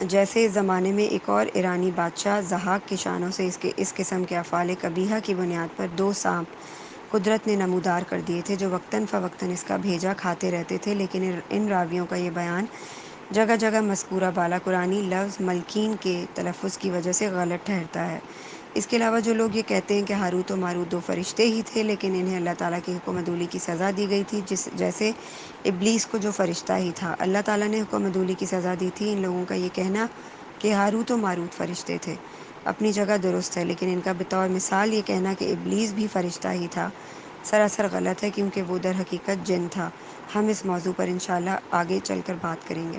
جیسے اس زمانے میں ایک اور ایرانی بادشاہ ضحاک کی شانوں سے اس قسم کے افعال قبیحہ کی بنیاد پر 2 سانپ قدرت نے نمودار کر دیے تھے، جو وقتاً فوقتاً اس کا بھیجا کھاتے رہتے تھے، لیکن ان راویوں کا یہ بیان جگہ جگہ مذکورہ بالا قرآنی لفظ ملکین کے تلفظ کی وجہ سے غلط ٹھہرتا ہے۔ اس کے علاوہ جو لوگ یہ کہتے ہیں کہ ہاروت و ماروت دو فرشتے ہی تھے لیکن انہیں اللہ تعالیٰ کی حکم عدولی کی سزا دی گئی تھی، جیسے ابلیس کو جو فرشتہ ہی تھا اللہ تعالیٰ نے حکم عدولی کی سزا دی تھی، ان لوگوں کا یہ کہنا کہ ہاروت و ماروت فرشتے تھے اپنی جگہ درست ہے، لیکن ان کا بطور مثال یہ کہنا کہ ابلیس بھی فرشتہ ہی تھا سراسر غلط ہے، کیونکہ وہ در حقیقت جن تھا۔ ہم اس موضوع پر انشاءاللہ آگے چل کر بات کریں گے۔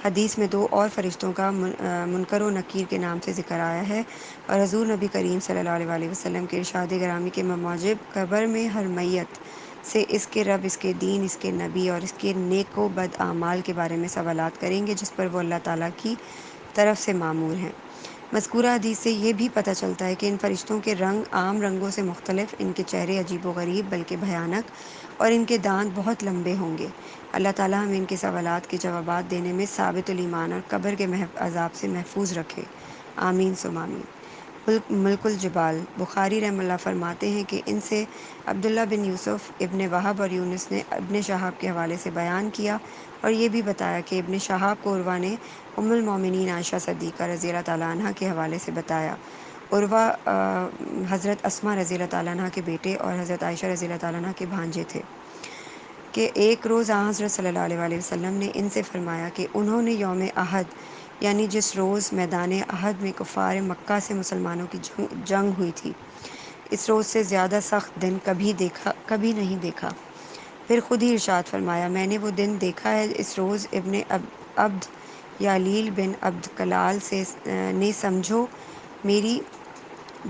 حدیث میں دو اور فرشتوں کا منکر و نکیر کے نام سے ذکر آیا ہے، اور حضور نبی کریم صلی اللہ علیہ وآلہ وسلم کے ارشاد گرامی کے موجب قبر میں ہر میت سے اس کے رب، اس کے دین، اس کے نبی اور اس کے نیک و بد اعمال کے بارے میں سوالات کریں گے، جس پر وہ اللہ تعالیٰ کی طرف سے مامور ہیں۔ مذکورہ حدیث سے یہ بھی پتہ چلتا ہے کہ ان فرشتوں کے رنگ عام رنگوں سے مختلف، ان کے چہرے عجیب و غریب بلکہ بھیانک، اور ان کے دانت بہت لمبے ہوں گے۔ اللہ تعالیٰ ہمیں ان کے سوالات کے جوابات دینے میں ثابت الایمان اور قبر کے عذاب سے محفوظ رکھے، آمین ثم آمین۔ ملک الجبال، بخاری رحمہ اللہ فرماتے ہیں کہ ان سے عبداللہ بن یوسف، ابن وہب اور یونس نے ابن شہاب کے حوالے سے بیان کیا، اور یہ بھی بتایا کہ ابن شہاب کو عروہ نے ام المومنین عائشہ صدیقہ رضی اللہ تعالیٰ عنہ کے حوالے سے بتایا۔ عروہ حضرت اسماء رضی اللہ تعالیٰ عنہ کے بیٹے اور حضرت عائشہ رضی اللہ تعالیٰ عنہ کے بھانجے تھے کہ ایک روز حضرت صلی اللہ علیہ وآلہ وسلم نے ان سے فرمایا کہ انہوں نے یوم احد، یعنی جس روز میدان احد میں کفار مکہ سے مسلمانوں کی جنگ ہوئی تھی، اس روز سے زیادہ سخت دن کبھی نہیں دیکھا۔ پھر خود ہی ارشاد فرمایا، میں نے وہ دن دیکھا ہے، اس روز ابن عبد یالیل بن عبد کلال نے سمجھو میری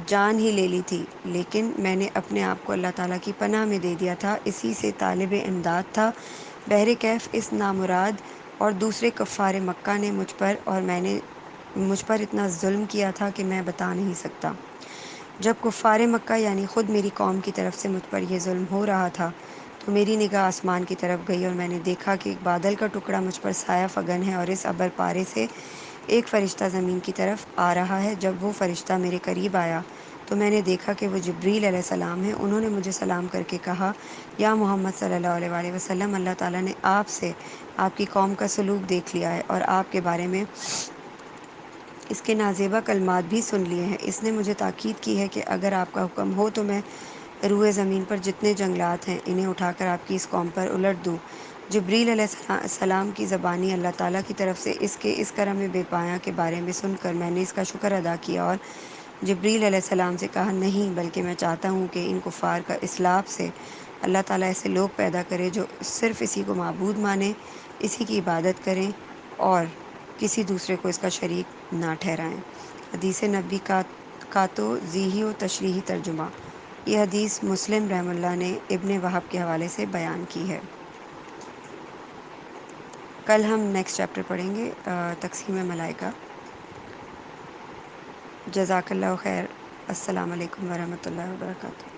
جان ہی لے لی تھی، لیکن میں نے اپنے آپ کو اللہ تعالیٰ کی پناہ میں دے دیا تھا، اسی سے طالب امداد تھا۔ بہرکیف اس نامراد اور دوسرے کفار مکہ نے مجھ پر اتنا ظلم کیا تھا کہ میں بتا نہیں سکتا۔ جب کفار مکہ یعنی خود میری قوم کی طرف سے مجھ پر یہ ظلم ہو رہا تھا تو میری نگاہ آسمان کی طرف گئی، اور میں نے دیکھا کہ ایک بادل کا ٹکڑا مجھ پر سایہ فگن ہے، اور اس ابر پارے سے ایک فرشتہ زمین کی طرف آ رہا ہے۔ جب وہ فرشتہ میرے قریب آیا تو میں نے دیکھا کہ وہ جبریل علیہ السلام ہے۔ انہوں نے مجھے سلام کر کے کہا، یا محمد صلی اللہ علیہ وآلہ وسلم، اللہ تعالیٰ نے آپ سے آپ کی قوم کا سلوک دیکھ لیا ہے اور آپ کے بارے میں اس کے نازیبا کلمات بھی سن لیے ہیں۔ اس نے مجھے تاکید کی ہے کہ اگر آپ کا حکم ہو تو میں روئے زمین پر جتنے جنگلات ہیں انہیں اٹھا کر آپ کی اس قوم پر الٹ دوں۔ جبریل علیہ السلام کی زبانی اللہ تعالیٰ کی طرف سے اس کے اس کرم بے پایہ کے بارے میں سن کر میں نے اس کا شکر ادا کیا اور جبریل علیہ السلام سے کہا، نہیں، بلکہ میں چاہتا ہوں کہ ان کفار کا اسلاف سے اللہ تعالیٰ ایسے لوگ پیدا کرے جو صرف اسی کو معبود مانیں، اسی کی عبادت کریں اور کسی دوسرے کو اس کا شریک نہ ٹھہرائیں۔ حدیث نبی کا تو ذیحی و تشریحی ترجمہ۔ یہ حدیث مسلم رحمہ اللہ نے ابن وہب کے حوالے سے بیان کی ہے۔ کل ہم نیکسٹ چیپٹر پڑھیں گے، تقسیم ملائکہ۔ جزاک اللہ خیر۔ السلام علیکم ورحمۃ اللہ وبرکاتہ۔